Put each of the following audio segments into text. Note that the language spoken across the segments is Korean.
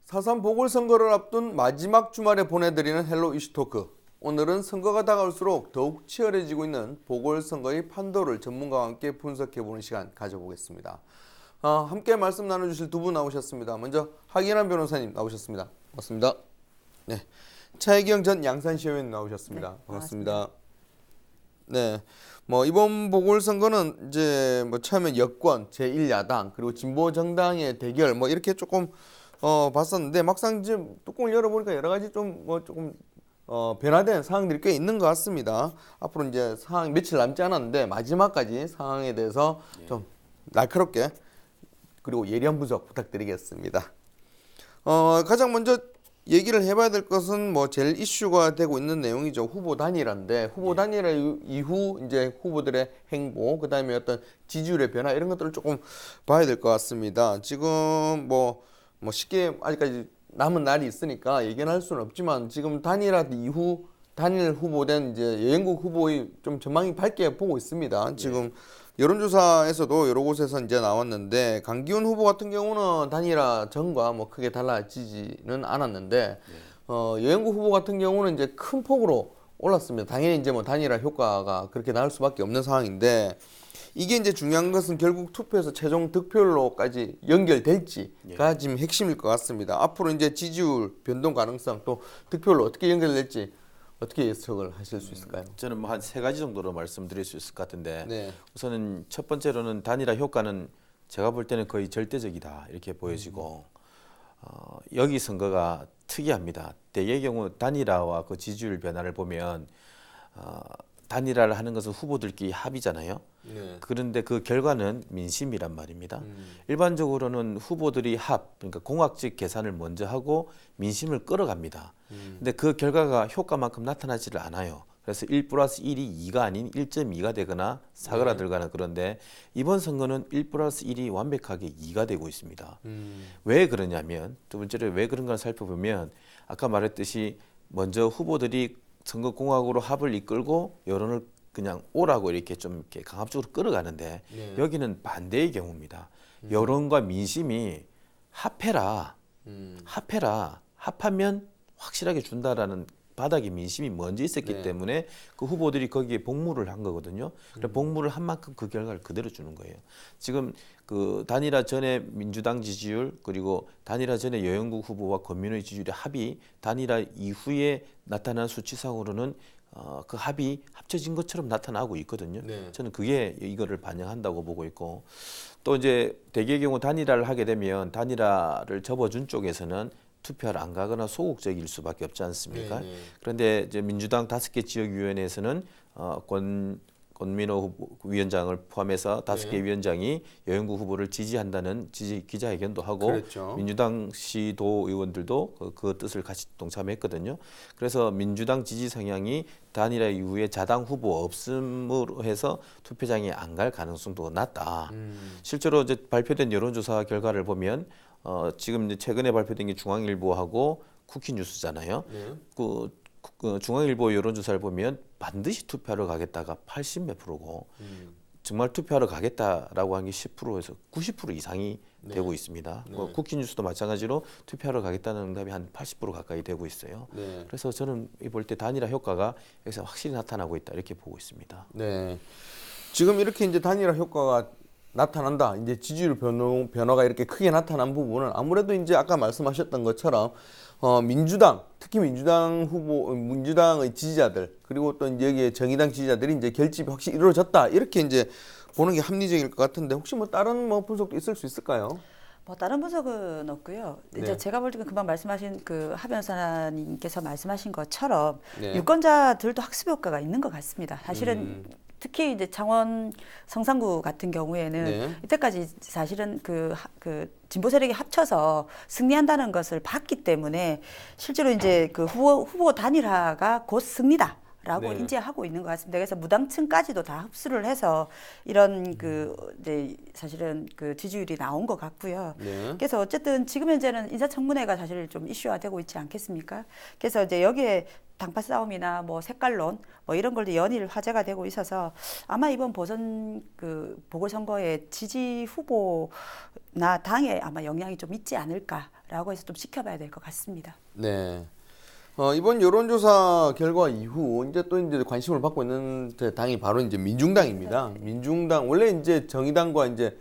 4.3 보궐선거를 앞둔 마지막 주말에 보내드리는 헬로 이슈토크. 오늘은 선거가 다가올수록 더욱 치열해지고 있는 보궐선거의 판도를 전문가와 함께 분석해보는 시간 가져보겠습니다. 함께 말씀 나눠주실 두 분 나오셨습니다. 먼저 하기란 변호사님 나오셨습니다. 반갑습니다. 네, 차혜경 전 양산시 의원 나오셨습니다. 네, 반갑습니다. 네, 이번 보궐선거는 이제 처음에 여권, 제1야당 그리고 진보 정당의 대결 이렇게 조금 봤었는데 막상 지금 뚜껑을 열어보니까 여러 가지 조금 변화된 상황들이 꽤 있는 것 같습니다. 앞으로 이제 상황 며칠 남지 않았는데 마지막까지 상황에 대해서 좀 날카롭게 그리고 예리한 분석 부탁드리겠습니다. 가장 먼저 얘기를 해봐야 될 것은 제일 이슈가 되고 있는 내용이죠. 후보 단일화인데 후보 단일화 이후 이제 후보들의 행보, 그다음에 어떤 지지율의 변화 이런 것들을 조금 봐야 될 것 같습니다. 지금 쉽게 아직까지 남은 날이 있으니까 얘기는 할 수는 없지만 지금 단일화 이후 단일 후보된 이제 여행국 후보의 좀 전망이 밝게 보고 있습니다. 지금 여론조사에서도 여러 곳에서 이제 나왔는데 강기훈 후보 같은 경우는 단일화 전과 크게 달라지지는 않았는데 여행국 후보 같은 경우는 이제 큰 폭으로 올랐습니다. 당연히 이제 단일화 효과가 그렇게 나올 수밖에 없는 상황인데 이게 이제 중요한 것은 결국 투표에서 최종 득표로까지 연결될지가 지금 핵심일 것 같습니다. 앞으로 이제 지지율 변동 가능성 또 득표로 어떻게 연결될지 어떻게 예측을 하실 수 있을까요? 저는 한 세 가지 정도로 말씀드릴 수 있을 것 같은데 네. 우선은 첫 번째로는 단일화 효과는 제가 볼 때는 거의 절대적이다 이렇게 보여지고 여기 선거가 특이합니다. 대개의 경우 단일화와 그 지지율 변화를 보면 단일화를 하는 것은 후보들끼리 합의잖아요. 네. 그런데 그 결과는 민심이란 말입니다. 일반적으로는 후보들이 그러니까 공학적 계산을 먼저 하고 민심을 끌어갑니다. 근데 그 결과가 효과만큼 나타나지를 않아요. 그래서 1 플러스 1이 2가 아닌 1.2가 되거나 사그라들거나 그런데 이번 선거는 1 플러스 1이 완벽하게 2가 되고 있습니다. 왜 그러냐면 두 번째로 왜 그런가 살펴보면 아까 말했듯이 먼저 후보들이 선거공학으로 합을 이끌고 여론을 그냥 오라고 이렇게 좀 이렇게 강압적으로 끌어가는데 여기는 반대의 경우입니다. 여론과 민심이 합해라, 합하면 확실하게 준다라는 바닥에 민심이 먼저 있었기 때문에 그 후보들이 거기에 복무를 한 거거든요. 그래서 복무를 한 만큼 그 결과를 그대로 주는 거예요. 지금 그 단일화 전에 민주당 지지율 그리고 단일화 전에 여영국 후보와 권민호의 지지율의 합이 단일화 이후에 나타난 수치상으로는 그 합이 합쳐진 것처럼 나타나고 있거든요. 저는 그게 이거를 반영한다고 보고 있고 또 이제 대개의 경우 단일화를 하게 되면 단일화를 접어준 쪽에서는 투표를 안 가거나 소극적일 수밖에 없지 않습니까? 그런데 이제 민주당 5개 지역위원회에서는 권민호 위원장을 포함해서 5개 위원장이 여영국 후보를 지지한다는 기자회견도 하고 그랬죠. 민주당 시도 의원들도 그 뜻을 같이 동참했거든요. 그래서 민주당 지지 성향이 단일화 이후에 자당 후보 없음으로 해서 투표장에 안 갈 가능성도 낮다. 실제로 이제 발표된 여론조사 결과를 보면 지금 이제 최근에 발표된 게 중앙일보하고 쿠키뉴스잖아요. 그 중앙일보 여론조사를 보면 반드시 투표하러 가겠다가 80몇 프로고 정말 투표하러 가겠다라고 한 게 10%에서 90% 이상이 되고 있습니다. 쿠키뉴스도 마찬가지로 투표하러 가겠다는 응답이 한 80% 가까이 되고 있어요. 그래서 저는 볼 때 단일화 효과가 여기서 확실히 나타나고 있다 이렇게 보고 있습니다. 네. 지금 이렇게 이제 단일화 효과가 나타난다. 이제 지지율 변화가 이렇게 크게 나타난 부분은 아무래도 이제 아까 말씀하셨던 것처럼 민주당, 특히 민주당의 지지자들 그리고 또 이제 여기에 정의당 지지자들이 이제 결집이 확실히 이루어졌다. 이렇게 이제 보는 게 합리적일 것 같은데 혹시 다른 분석도 있을 수 있을까요? 다른 분석은 없고요. 이제 제가 볼 때 금방 말씀하신 하 변호사님께서 말씀하신 것처럼 유권자들도 학습 효과가 있는 것 같습니다. 사실은 특히 이제 창원 성산구 같은 경우에는 이때까지 사실은 그 진보 세력이 합쳐서 승리한다는 것을 봤기 때문에 실제로 이제 그 후보 단일화가 곧 승리다. 라고 인지하고 있는 것 같습니다. 그래서 무당층까지도 다 흡수를 해서 이런 이제 사실은 지지율이 나온 것 같고요. 그래서 어쨌든 지금 현재는 인사청문회가 사실 좀 이슈화되고 있지 않겠습니까? 그래서 이제 여기에 당파 싸움이나 색깔론 이런 걸도 연일 화제가 되고 있어서 아마 이번 보궐선거의 지지 후보나 당에 아마 영향이 좀 있지 않을까 있느냐라고 해서 좀 지켜봐야 될 것 같습니다. 네. 이번 여론조사 결과 이후 이제 또 이제 관심을 받고 있는 당이 바로 이제 민중당입니다. 민중당 원래 이제 정의당과 이제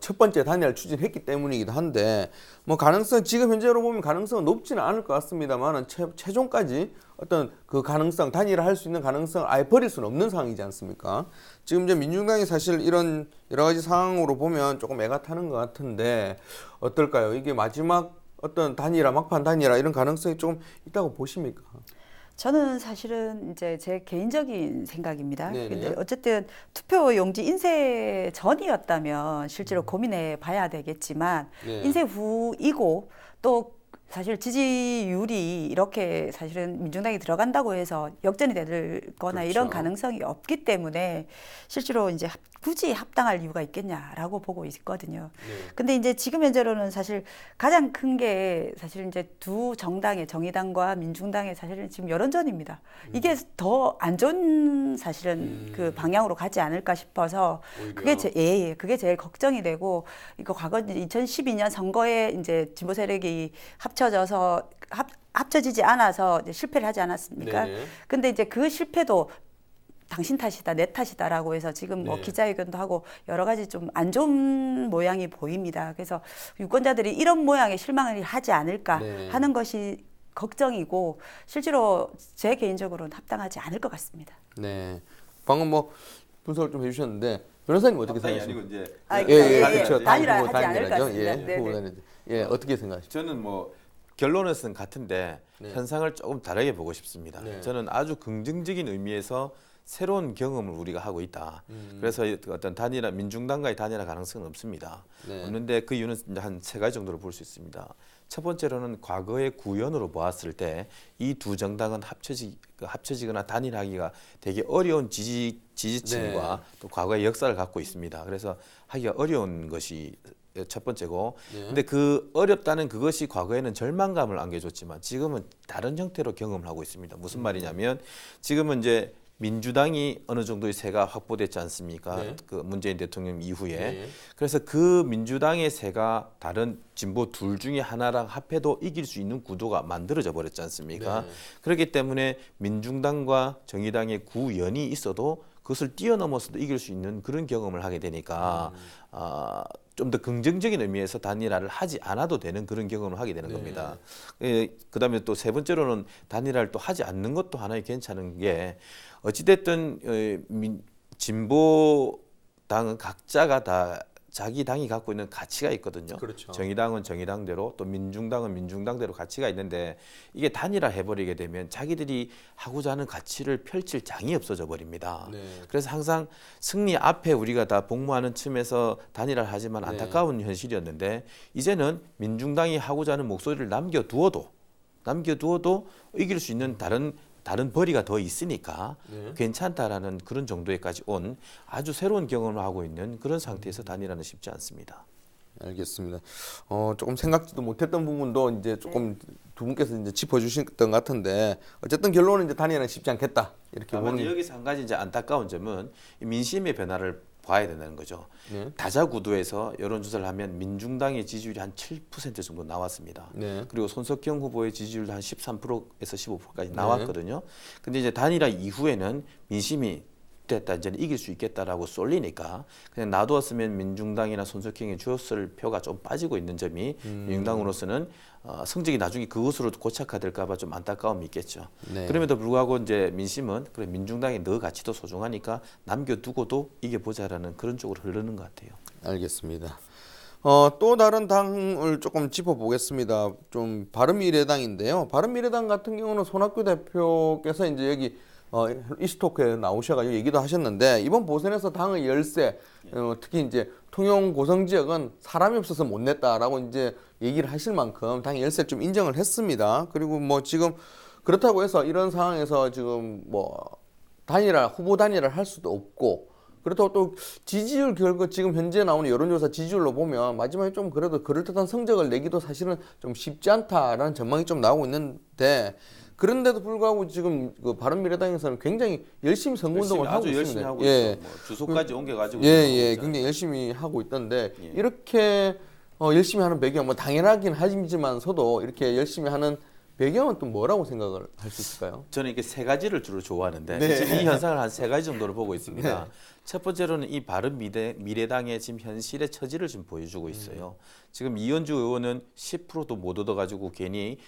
첫 번째 단일화를 추진했기 때문이기도 한데 뭐 가능성 지금 현재로 보면 가능성은 높지는 않을 것 같습니다만은 최종까지 어떤 그 가능성 단일화 할 수 있는 가능성을 아예 버릴 수는 없는 상황이지 않습니까? 지금 이제 민중당이 사실 이런 여러 가지 상황으로 보면 조금 애가 타는 것 같은데 어떨까요? 이게 마지막 어떤 단일화 막판 단일화 이런 가능성이 좀 있다고 보십니까? 저는 사실은 이제 제 개인적인 생각입니다. 네네. 근데 어쨌든 투표 용지 인쇄 전이었다면 실제로 고민해 봐야 되겠지만 네. 인쇄 후이고 또 사실 지지율이 이렇게 사실은 민중당이 들어간다고 해서 역전이 될 거나 그렇죠. 이런 가능성이 없기 때문에 실제로 이제 굳이 합당할 이유가 있겠냐라고 보고 있거든요. 네. 근데 이제 지금 현재로는 사실 가장 큰 게 사실 이제 두 정당의 정의당과 민중당의 사실은 지금 여론전입니다. 이게 더 안 좋은 사실은 그 방향으로 가지 않을까 싶어서 오히려. 그게 제일 걱정이 되고 이거 과거 2012년 선거에 이제 진보 세력이 합쳐져서 합쳐지지 않아서 이제 실패를 하지 않았습니까? 네네. 근데 이제 그 실패도 당신 탓이다, 내 탓이다라고 해서 지금 뭐 네. 기자회견도 하고 여러 가지 좀 안 좋은 모양이 보입니다. 그래서 유권자들이 이런 모양의 실망을 하지 않을까 네. 하는 것이 걱정이고 실제로 제 개인적으로는 합당하지 않을 것 같습니다. 네. 방금 뭐 분석을 좀 해주셨는데 변호사님 어떻게 생각하십니까? 아니고 이제 그렇죠. 단일화 후보 하지 않을 것 단일화죠. 같습니다. 예, 네네. 후보 단일화. 예, 어떻게 생각하십니까? 저는 뭐 결론은 같은데 네. 현상을 조금 다르게 보고 싶습니다. 네. 저는 아주 긍정적인 의미에서 새로운 경험을 우리가 하고 있다. 그래서 어떤 단일화 민중당과의 단일화 가능성은 없습니다. 네. 없는데 그 이유는 이제 한 세 가지 정도로 볼 수 있습니다. 첫 번째로는 과거의 구현으로 보았을 때 이 두 정당은 합쳐지거나 단일하기가 되게 어려운 지지층과 네. 또 과거의 역사를 갖고 있습니다. 그래서 하기가 어려운 것이 첫 번째고, 네. 근데 그 어렵다는 그것이 과거에는 절망감을 안겨줬지만 지금은 다른 형태로 경험을 하고 있습니다. 무슨 말이냐면 지금은 이제 민주당이 어느 정도의 세가 확보됐지 않습니까? 네. 그 문재인 대통령 이후에. 네. 그래서 그 민주당의 세가 다른 진보 둘 중에 하나랑 합해도 이길 수 있는 구도가 만들어져 버렸지 않습니까? 네. 그렇기 때문에 민중당과 정의당의 구연이 있어도 그것을 뛰어넘어서도 이길 수 있는 그런 경험을 하게 되니까 좀 더 긍정적인 의미에서 단일화를 하지 않아도 되는 그런 경험을 하게 되는 겁니다. 그다음에 또 세 번째로는 단일화를 또 하지 않는 것도 하나의 괜찮은 게 어찌됐든 진보당은 각자가 다 자기 당이 갖고 있는 가치가 있거든요. 그렇죠. 정의당은 정의당대로 또 민중당은 민중당대로 가치가 있는데 이게 단일화 해버리게 되면 자기들이 하고자 하는 가치를 펼칠 장이 없어져 버립니다. 네. 그래서 항상 승리 앞에 우리가 다 복무하는 층에서 단일화를 하지만 안타까운 현실이었는데 이제는 민중당이 하고자 하는 목소리를 남겨두어도 이길 수 있는 다른 벌이가 더 있으니까 네. 괜찮다라는 그런 정도에까지 온 아주 새로운 경험을 하고 있는 그런 상태에서 단일화는 쉽지 않습니다. 알겠습니다. 조금 생각지도 못했던 부분도 이제 조금 두 분께서 이제 짚어주셨던 것 같은데 어쨌든 결론은 이제 단일화는 쉽지 않겠다 이렇게 다만 보는. 여기서 한 가지 이제 안타까운 점은 이 민심의 변화를 봐야 된다는 거죠. 네. 다자 구도에서 여론조사를 하면 민중당의 지지율이 한 7% 정도 나왔습니다. 네. 그리고 손석형 후보의 지지율도 한 13%에서 15%까지 나왔거든요. 근데 이제 단일화 이후에는 민심이 됐다 이제는 이길 수 있겠다라고 쏠리니까 그냥 놔두었으면 민중당이나 손석형이 주었을 표가 좀 빠지고 있는 점이 민중당으로서는 성적이 나중에 그것으로 고착화될까봐 좀 안타까움이 있겠죠. 네. 그럼에도 불구하고 이제 민심은 그래 민중당의 너 가치도 소중하니까 남겨두고도 이겨보자라는 그런 쪽으로 흐르는 것 같아요. 알겠습니다. 또 다른 당을 조금 짚어보겠습니다. 좀 바른미래당인데요. 바른미래당 같은 경우는 손학규 대표께서 이제 여기 이스토크에 나오셔가지고 얘기도 하셨는데 이번 보선에서 당의 열세, 특히 이제 통영 고성 지역은 사람이 없어서 못 냈다라고 이제 얘기를 하실 만큼 당의 열세 좀 인정을 했습니다. 그리고 뭐 지금 그렇다고 해서 이런 상황에서 지금 뭐 후보 단일화를 할 수도 없고. 그렇다고 또 지지율 결과 지금 현재 나오는 여론조사 지지율로 보면 마지막에 좀 그래도 그럴듯한 성적을 내기도 사실은 좀 쉽지 않다라는 전망이 좀 나오고 있는데 그런데도 불구하고 지금 그 바른미래당에서는 굉장히 열심히 선거운동을 하고 있습니다. 열심히 하고 예. 있어. 뭐 주소까지 옮겨가지고. 굉장히 열심히 하고 있던데 이렇게 열심히 하는 배경, 뭐 당연하긴 하지만서도 이렇게 열심히 하는 배경은 또 뭐라고 생각을 할 수 있을까요? 저는 이게 세 가지를 주로 좋아하는데 네. 지금 이 현상을 한 세 가지 정도로 보고 있습니다. 네. 첫 번째로는 이 바른미래당의 지금 현실의 처지를 좀 보여주고 있어요. 지금 이현주 의원은 10%도 못 얻어가지고 괜히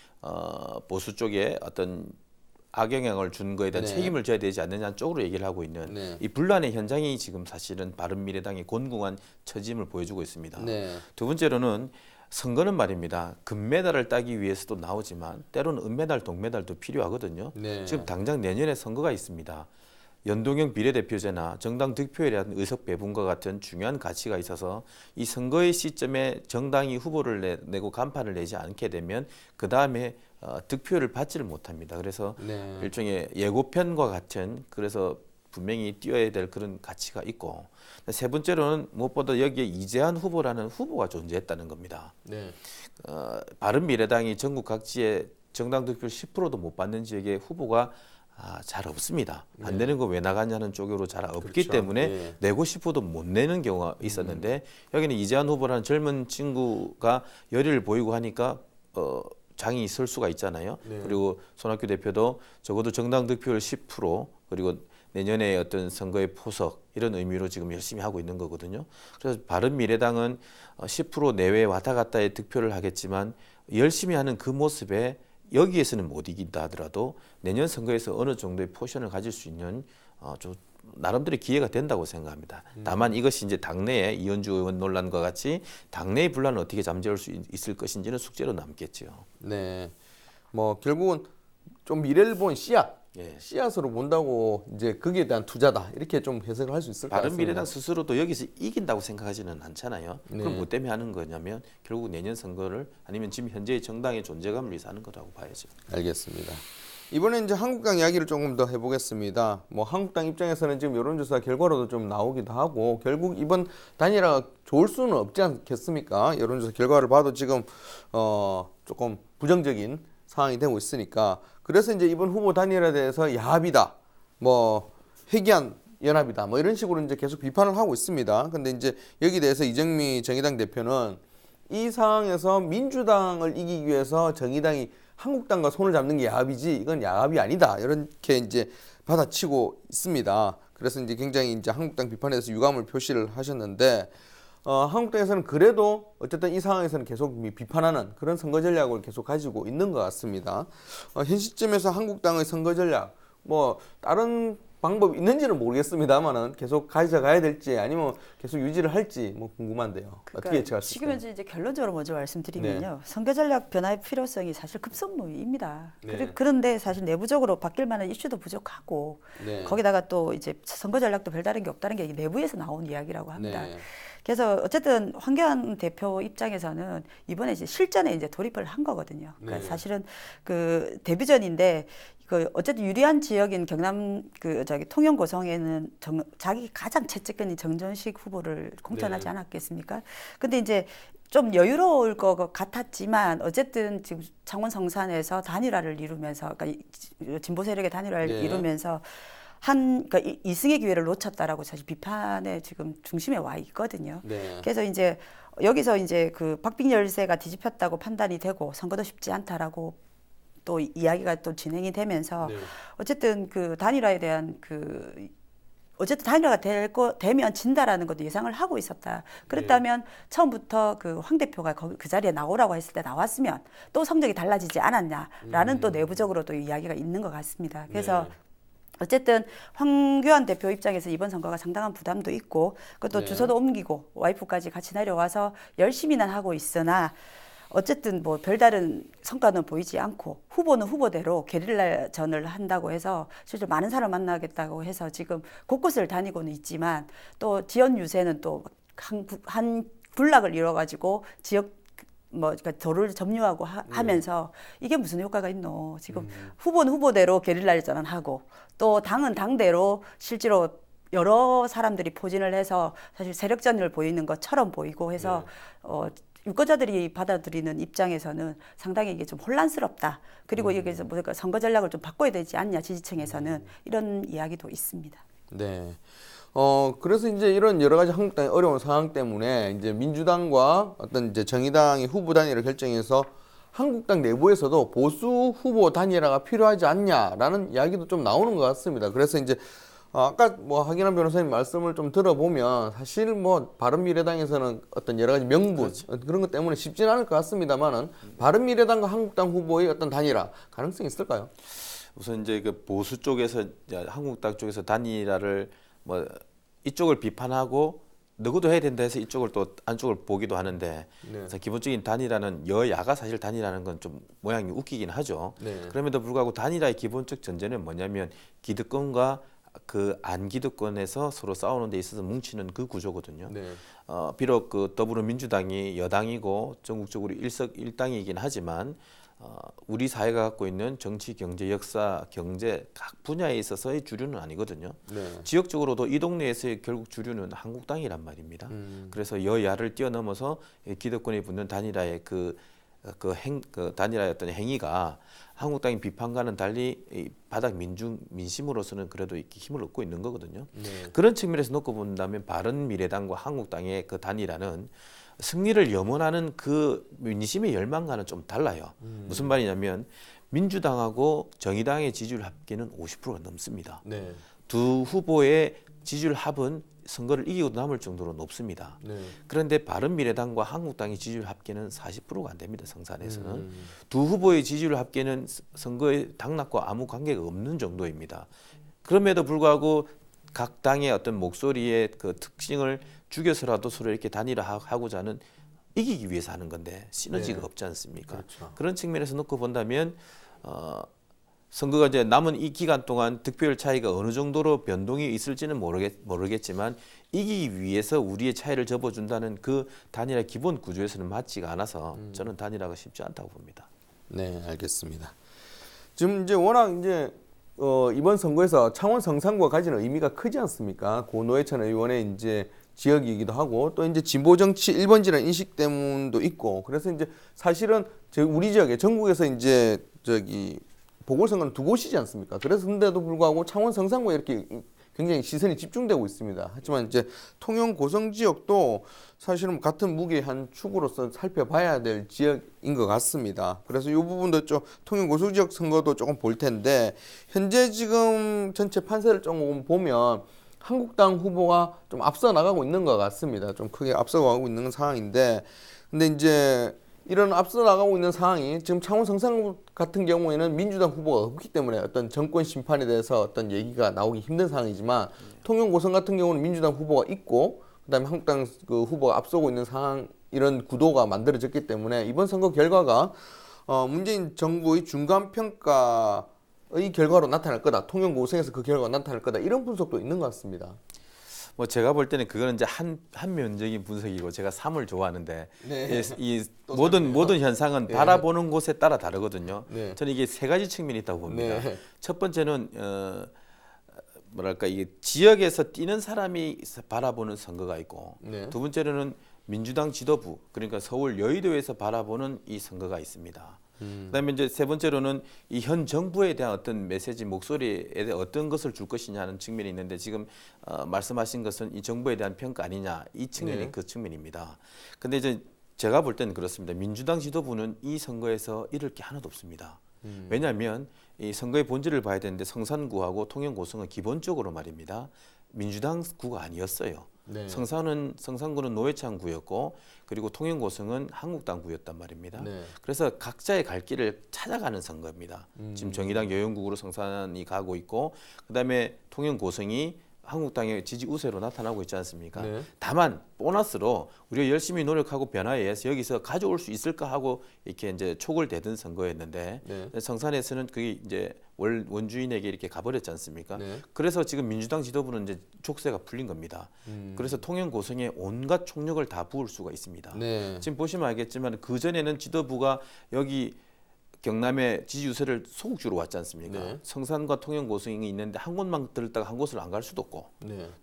보수 쪽에 어떤 악영향을 준 거에 대한 네. 책임을 져야 되지 않느냐 쪽으로 얘기를 하고 있는 네. 이 분란의 현장이 지금 사실은 바른미래당의 곤궁한 처짐을 보여주고 있습니다. 네. 두 번째로는 선거는 말입니다. 금메달을 따기 위해서도 나오지만 때로는 은메달, 동메달도 필요하거든요. 네. 지금 당장 내년에 선거가 있습니다. 연동형 비례대표제나 정당 득표에 대한 의석 배분과 같은 중요한 가치가 있어서 이 선거의 시점에 정당이 후보를 내고 간판을 내지 않게 되면 그 다음에 득표를 받지를 못합니다. 그래서 네. 일종의 예고편과 같은 그래서 분명히 뛰어야 될 그런 가치가 있고 세 번째로는 무엇보다 여기에 이재한 후보라는 후보가 존재했다는 겁니다. 네. 바른미래당이 전국 각지에 정당 득표를 10%도 못 받는 지역에 후보가 잘 없습니다. 안 내는 거 왜 나가냐는 쪽으로 잘 없기 그렇죠. 때문에 예. 내고 싶어도 못 내는 경우가 있었는데 여기는 이재한 후보라는 젊은 친구가 열의를 보이고 하니까 장이 설 수가 있잖아요. 네. 그리고 손학규 대표도 적어도 정당 득표율 10% 그리고 내년에 어떤 선거의 포석 이런 의미로 지금 열심히 하고 있는 거거든요. 그래서 바른미래당은 10% 내외 왔다 갔다의 득표를 하겠지만 열심히 하는 그 모습에 여기에서는 못 이긴다 하더라도 내년 선거에서 어느 정도의 포션을 가질 수 있는 좀 나름대로 기회가 된다고 생각합니다. 다만 이것이 이제 당내의 이현주 의원 논란과 같이 당내의 분란을 어떻게 잠재울 수 있을 것인지는 숙제로 남겠죠. 네. 뭐 결국은 좀 미래를 본 씨앗. 예. 씨앗으로 본다고 이제 거기에 대한 투자다 이렇게 좀 해석을 할 수 있을 것 같습니다. 바른미래당 스스로도 여기서 이긴다고 생각하지는 않잖아요. 그럼 네. 뭐 때문에 하는 거냐면 결국 내년 선거를 아니면 지금 현재의 정당의 존재감을 위해서 하는 거라고 봐야죠. 알겠습니다. 이번에 이제 한국당 이야기를 조금 더 해보겠습니다. 뭐 한국당 입장에서는 지금 여론조사 결과로도 좀 나오기도 하고 결국 이번 단일화가 좋을 수는 없지 않겠습니까? 여론조사 결과를 봐도 지금 조금 부정적인 상황이 되고 있으니까 그래서 이제 이번 후보 단일화에 대해서 야합이다, 뭐 회귀한 연합이다, 뭐 이런 식으로 이제 계속 비판을 하고 있습니다. 근데 이제 여기 대해서 이정미 정의당 대표는 이 상황에서 민주당을 이기기 위해서 정의당이 한국당과 손을 잡는 게 야합이지 이건 야합이 아니다 이렇게 이제 받아치고 있습니다. 그래서 이제 굉장히 이제 한국당 비판에 대해서 유감을 표시를 하셨는데 한국당에서는 그래도 어쨌든 이 상황에서는 계속 비판하는 그런 선거 전략을 계속 가지고 있는 것 같습니다. 현 시점에서 한국당의 선거 전략 뭐 다른 방법이 있는지는 모르겠습니다만은 계속 가져가야 될지 아니면 계속 유지를 할지 뭐 궁금한데요. 어떻게 예측할 수 지금 있을까요? 현재 이제 결론적으로 먼저 말씀드리면요. 네. 선거 전략 변화의 필요성이 사실 급선무입니다. 네. 그런데 사실 내부적으로 바뀔 만한 이슈도 부족하고 네. 거기다가 또 이제 선거 전략도 별다른 게 없다는 게 내부에서 나온 이야기라고 합니다. 네. 그래서 어쨌든 황교안 대표 입장에서는 이번에 이제 실전에 이제 돌입을 한 거거든요. 그러니까 네. 사실은 그 데뷔전인데 그 어쨌든 유리한 지역인 경남 그 저기 통영 고성에는 자기 가장 채찍근인 정전식 후보를 공천하지 네. 않았겠습니까? 근데 이제 좀 여유로울 것 같았지만 어쨌든 지금 창원 성산에서 단일화를 이루면서 그러니까 진보 세력의 단일화를 네. 이루면서 그러니까 이승의 기회를 놓쳤다라고 사실 비판의 지금 중심에 와 있거든요. 네. 그래서 이제 여기서 이제 그 박빙 열세가 뒤집혔다고 판단이 되고 선거도 쉽지 않다라고 또 이야기가 또 진행이 되면서 네. 어쨌든 그 단일화에 대한 어쨌든 단일화가 되면 진다라는 것도 예상을 하고 있었다. 그랬다면 처음부터 그 황 대표가 그 자리에 나오라고 했을 때 나왔으면 또 성적이 달라지지 않았냐라는 또 내부적으로도 이야기가 있는 것 같습니다. 그래서 네. 어쨌든 황교안 대표 입장에서 이번 선거가 상당한 부담도 있고 그것도 네. 주소도 옮기고 와이프까지 같이 내려와서 열심히는 하고 있으나 어쨌든 뭐 별다른 성과는 보이지 않고 후보는 후보대로 게릴라전을 한다고 해서 실제 많은 사람 만나겠다고 해서 지금 곳곳을 다니고는 있지만 또 지연 유세는 또 한 군락을 이뤄가지고 지역 그러니까 도를 점유하고 하면서 이게 무슨 효과가 있노? 지금 후보는 후보대로 게릴라전을 하고 또 당은 당대로 실제로 여러 사람들이 포진을 해서 사실 세력전을 보이는 것처럼 보이고 해서 유권자들이 받아들이는 입장에서는 상당히 이게 좀 혼란스럽다. 그리고 여기서 뭐 선거 전략을 좀 바꿔야 되지 않냐 지지층에서는 이런 이야기도 있습니다. 네. 그래서 이제 이런 여러 가지 한국당의 어려운 상황 때문에 이제 민주당과 어떤 이제 정의당의 후보 단일화 결정해서 한국당 내부에서도 보수 후보 단일화가 필요하지 않냐라는 이야기도 좀 나오는 것 같습니다. 그래서 이제 아까 뭐 하기남 변호사님 말씀을 좀 들어보면 사실 뭐 바른미래당에서는 어떤 여러 가지 명분 그렇죠. 그런 것 때문에 쉽지는 않을 것 같습니다만은 바른미래당과 한국당 후보의 어떤 단일화 가능성이 있을까요? 우선 이제 그 보수 쪽에서 이제 한국당 쪽에서 단일화를 뭐 이쪽을 비판하고 너희도 해야 된다 해서 이쪽을 또 안쪽을 보기도 하는데 그래서 기본적인 단일화는 여야가 사실 단일화는 건 좀 모양이 웃기긴 하죠. 그럼에도 불구하고 단일화의 기본적 전제는 뭐냐면 기득권과 그 안기득권에서 서로 싸우는 데 있어서 뭉치는 그 구조거든요. 비록 그 더불어민주당이 여당이고 전국적으로 일당이긴 하지만 우리 사회가 갖고 있는 정치, 경제, 역사, 경제 각 분야에 있어서의 주류는 아니거든요. 지역적으로도 이 동네에서의 결국 주류는 한국당이란 말입니다. 그래서 여야를 뛰어넘어서 기득권이 붙는 단일화의 그 단일화의 어떤 행위가 한국당의 비판과는 달리 이 바닥 민심으로서는 그래도 이렇게 힘을 얻고 있는 거거든요. 그런 측면에서 놓고 본다면 바른미래당과 한국당의 그 단일화는 승리를 염원하는 그 민심의 열망과는 좀 달라요. 무슨 말이냐면 민주당하고 정의당의 지지율 합계는 50%가 넘습니다. 두 후보의 지지율 합은 선거를 이기고 남을 정도로 높습니다. 그런데 바른미래당과 한국당의 지지율 합계는 40%가 안 됩니다. 성산에서는. 두 후보의 지지율 합계는 선거의 당락과 아무 관계가 없는 정도입니다. 그럼에도 불구하고 각 당의 어떤 목소리의 그 특징을 죽여서라도 서로 이렇게 단일화하고자 하는 이기기 위해서 하는 건데 시너지가 없지 않습니까? 그런 측면에서 놓고 본다면 선거가 이제 남은 이 기간 동안 득표율 차이가 어느 정도로 변동이 있을지는 모르겠지만 이기기 위해서 우리의 차이를 접어준다는 그 단일화 기본 구조에서는 맞지가 않아서 저는 단일화가 쉽지 않다고 봅니다. 네, 알겠습니다. 지금 이제 워낙 이제 이번 선거에서 창원 성산구가 가지는 의미가 크지 않습니까? 고 노회찬 의원의 이제 지역이기도 하고 또 이제 진보 정치 1번지라는 인식 때문도 있고 그래서 이제 사실은 우리 지역에 전국에서 이제 보궐선거는 두 곳이지 않습니까? 그래서 근데도 불구하고 창원 성산구에 이렇게 굉장히 시선이 집중되고 있습니다. 하지만 이제 통영 고성 지역도 사실은 같은 무게의 한 축으로서 살펴봐야 될 지역인 것 같습니다. 그래서 이 부분도 좀 통영 고성 지역 선거도 조금 볼 텐데 현재 지금 전체 판세를 조금 보면 한국당 후보가 좀 앞서 나가고 있는 것 같습니다. 좀 크게 앞서가고 있는 상황인데 근데 이제 이런 앞서 나가고 있는 상황이 지금 창원 성산구 같은 경우에는 민주당 후보가 없기 때문에 어떤 정권 심판에 대해서 어떤 얘기가 나오기 힘든 상황이지만 통영 고성 같은 경우는 민주당 후보가 있고 그다음에 한국당 그 후보가 앞서고 있는 상황 이런 구도가 만들어졌기 때문에 이번 선거 결과가 문재인 정부의 중간 평가의 결과로 나타날 거다. 통영 고성에서 그 결과가 나타날 거다. 이런 분석도 있는 것 같습니다. 뭐 제가 볼 때는 그거는 이제 한면적인 분석이고 제가 삶을 좋아하는데 이 모든 현상은 바라보는 곳에 따라 다르거든요. 저는 이게 세 가지 측면이 있다고 봅니다. 첫 번째는 뭐랄까 이게 지역에서 뛰는 사람이 바라보는 선거가 있고 두 번째로는 민주당 지도부 그러니까 서울 여의도에서 바라보는 이 선거가 있습니다. 그다음에 이제 세 번째로는 이 현 정부에 대한 어떤 메시지 목소리에 대해 어떤 것을 줄 것이냐는 측면이 있는데 지금 말씀하신 것은 이 정부에 대한 평가 아니냐 이 측면이 그 측면입니다. 근데 이제 제가 볼 때는 그렇습니다. 민주당 지도부는 이 선거에서 잃을 게 하나도 없습니다. 왜냐하면 이 선거의 본질을 봐야 되는데 성산구하고 통영 고성은 기본적으로 말입니다. 민주당 구가 아니었어요. 성산구는 노회찬 구였고 그리고 통영 고성은 한국당 구였단 말입니다. 그래서 각자의 갈 길을 찾아가는 선거입니다. 지금 정의당 여영국으로 성산이 가고 있고 그다음에 통영 고성이 한국당의 지지 우세로 나타나고 있지 않습니까? 다만 보너스로 우리가 열심히 노력하고 변화에 의해서 여기서 가져올 수 있을까 하고 이렇게 이제 촉을 대던 선거였는데 성산에서는 그게 이제 원주인에게 이렇게 가버렸지 않습니까? 그래서 지금 민주당 지도부는 이제 촉세가 풀린 겁니다. 그래서 통영 고성에 온갖 총력을 다 부을 수가 있습니다. 지금 보시면 알겠지만 그 전에는 지도부가 여기 경남의 지지 유세를 소극주로 왔지 않습니까? 성산과 통영 고성이 있는데 한 곳만 들었다가 한 곳을 안 갈 수도 없고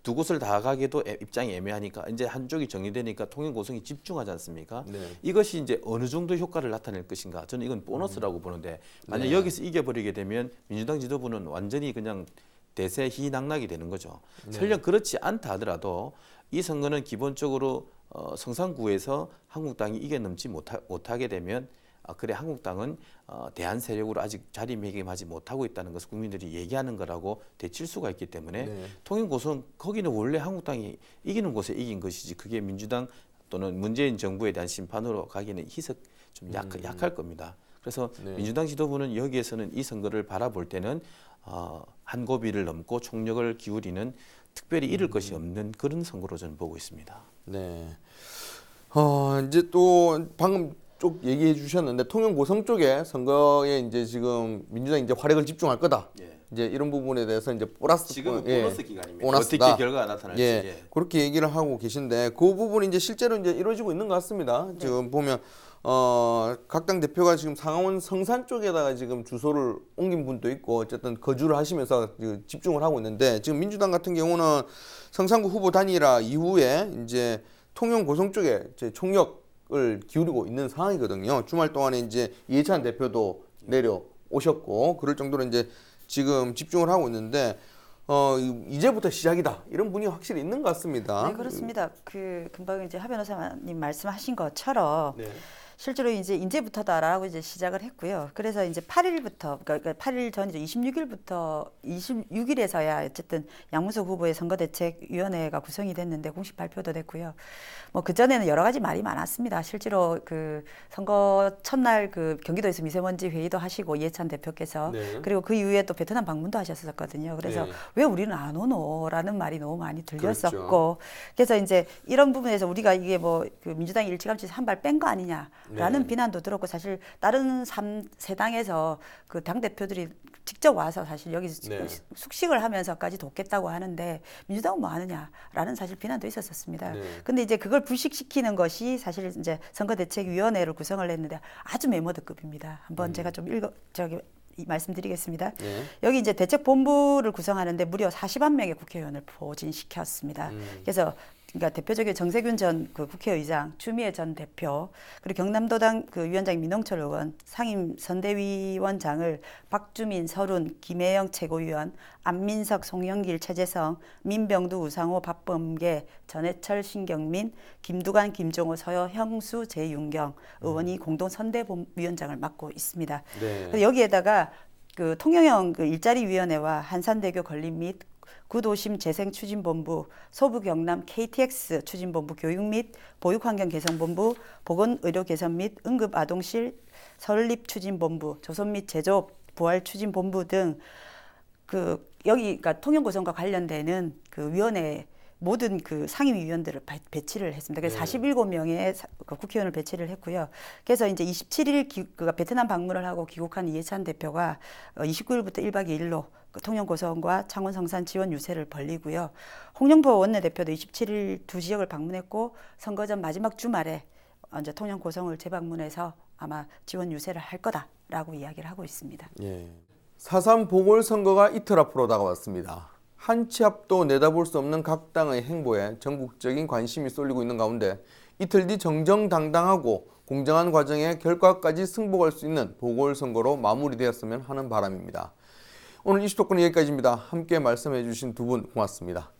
두 곳을 다 가기도 입장이 애매하니까 이제 한쪽이 정리되니까 통영 고성이 집중하지 않습니까? 이것이 이제 어느 정도 효과를 나타낼 것인가? 저는 이건 보너스라고 보는데 만약 여기서 이겨버리게 되면 민주당 지도부는 완전히 그냥 대세 희낙락이 되는 거죠. 설령 그렇지 않다 하더라도 이 선거는 기본적으로 성산구에서 한국당이 이겨넘지 못하게 되면 그래 한국당은 대한 세력으로 아직 자리매김하지 못하고 있다는 것을 국민들이 얘기하는 거라고 되칠 수가 있기 때문에 통영고성 거기는 원래 한국당이 이기는 곳에 이긴 것이지 그게 민주당 또는 문재인 정부에 대한 심판으로 가기는 희석 좀 약할 겁니다. 그래서 민주당 지도부는 여기에서는 이 선거를 바라볼 때는 한 고비를 넘고 총력을 기울이는 특별히 잃을 것이 없는 그런 선거로 저는 보고 있습니다. 네. 이제 또 방금 쪽 얘기해 주셨는데 통영 고성 쪽에 선거에 이제 지금 민주당이 이제 화력을 집중할 거다. 이제 이런 부분에 대해서 이제 지금은 보너스 기간입니다. 보너스다. 어떻게 결과가 나타날지. 그렇게 얘기를 하고 계신데 그 부분이 이제 실제로 이제 이루어지고 있는 것 같습니다. 지금 보면 각 당 대표가 지금 상하원 성산 쪽에다가 지금 주소를 옮긴 분도 있고 어쨌든 거주를 하시면서 집중을 하고 있는데 지금 민주당 같은 경우는 성산구 후보 단일화 이후에 이제 통영 고성 쪽에 이제 총력을 기울이고 있는 상황이거든요. 주말 동안에 이제 이해찬 대표도 내려오셨고 그럴 정도로 이제 지금 집중을 하고 있는데 이제부터 시작이다 이런 분이 확실히 있는 것 같습니다. 네, 그렇습니다. 금방 이제 하 변호사님 말씀하신 것처럼 실제로 이제부터다라고 이제 시작을 했고요. 그래서 이제 8일부터 그러니까 8일 전이죠. 26일에서야 어쨌든 양문석 후보의 선거대책위원회가 구성이 됐는데 공식 발표도 됐고요. 뭐 그전에는 여러 가지 말이 많았습니다. 실제로 그 선거 첫날 그 경기도에서 미세먼지 회의도 하시고 이해찬 대표께서 그리고 그 이후에 또 베트남 방문도 하셨었거든요. 그래서 왜 우리는 안 오노라는 말이 너무 많이 들렸었고 그래서 이제 이런 부분에서 우리가 이게 뭐 그 민주당이 일찌감치 한 발 뺀 거 아니냐라는 비난도 들었고 사실 다른 세 당에서 그 당 대표들이 직접 와서 사실 여기 숙식을 하면서까지 돕겠다고 하는데 민주당은 뭐 하느냐라는 사실 비난도 있었습니다. 근데 이제 그걸 불식시키는 것이 사실 이제 선거대책위원회를 구성을 했는데 아주 메모드급입니다. 한번 제가 좀 말씀드리겠습니다. 여기 이제 대책본부를 구성하는데 무려 40만 명의 국회의원을 포진시켰습니다. 그래서 그러니까 대표적인 정세균 전 그 국회의장, 추미애 전 대표, 그리고 경남도당 그 위원장 민홍철 의원, 상임 선대위원장을 박주민, 서른, 김혜영 최고위원, 안민석, 송영길, 최재성, 민병두, 우상호, 박범계, 전해철, 신경민, 김두관, 김종호, 서형수, 재윤경 의원이 공동 선대위원장을 맡고 있습니다. 그래서 여기에다가 그 통영형 그 일자리위원회와 한산대교 건립 및 구도심 재생추진본부, 소부경남 KTX 추진본부 교육 및 보육환경개선본부, 보건의료개선 및 응급아동실 설립추진본부, 조선 및 제조업 부활추진본부 등 그러니까 통영고성과 관련되는 그 위원회 모든 그 상임위원들을 배치를 했습니다. 그래서 47명의 국회의원을 배치를 했고요. 그래서 이제 27일 베트남 방문을 하고 귀국한 이해찬 대표가 29일부터 1박 2일로 통영고성과 창원 성산 지원 유세를 벌리고요. 홍영표 원내대표도 27일 두 지역을 방문했고 선거 전 마지막 주말에 이제 통영고성을 재방문해서 아마 지원 유세를 할 거다라고 이야기를 하고 있습니다. 4.3 보궐선거가 이틀 앞으로 다가왔습니다. 한 치 앞도 내다볼 수 없는 각 당의 행보에 전국적인 관심이 쏠리고 있는 가운데 이틀 뒤 정정당당하고 공정한 과정의 결과까지 승복할 수 있는 보궐선거로 마무리되었으면 하는 바람입니다. 오늘 이슈토크는 여기까지입니다. 함께 말씀해 주신 두 분 고맙습니다.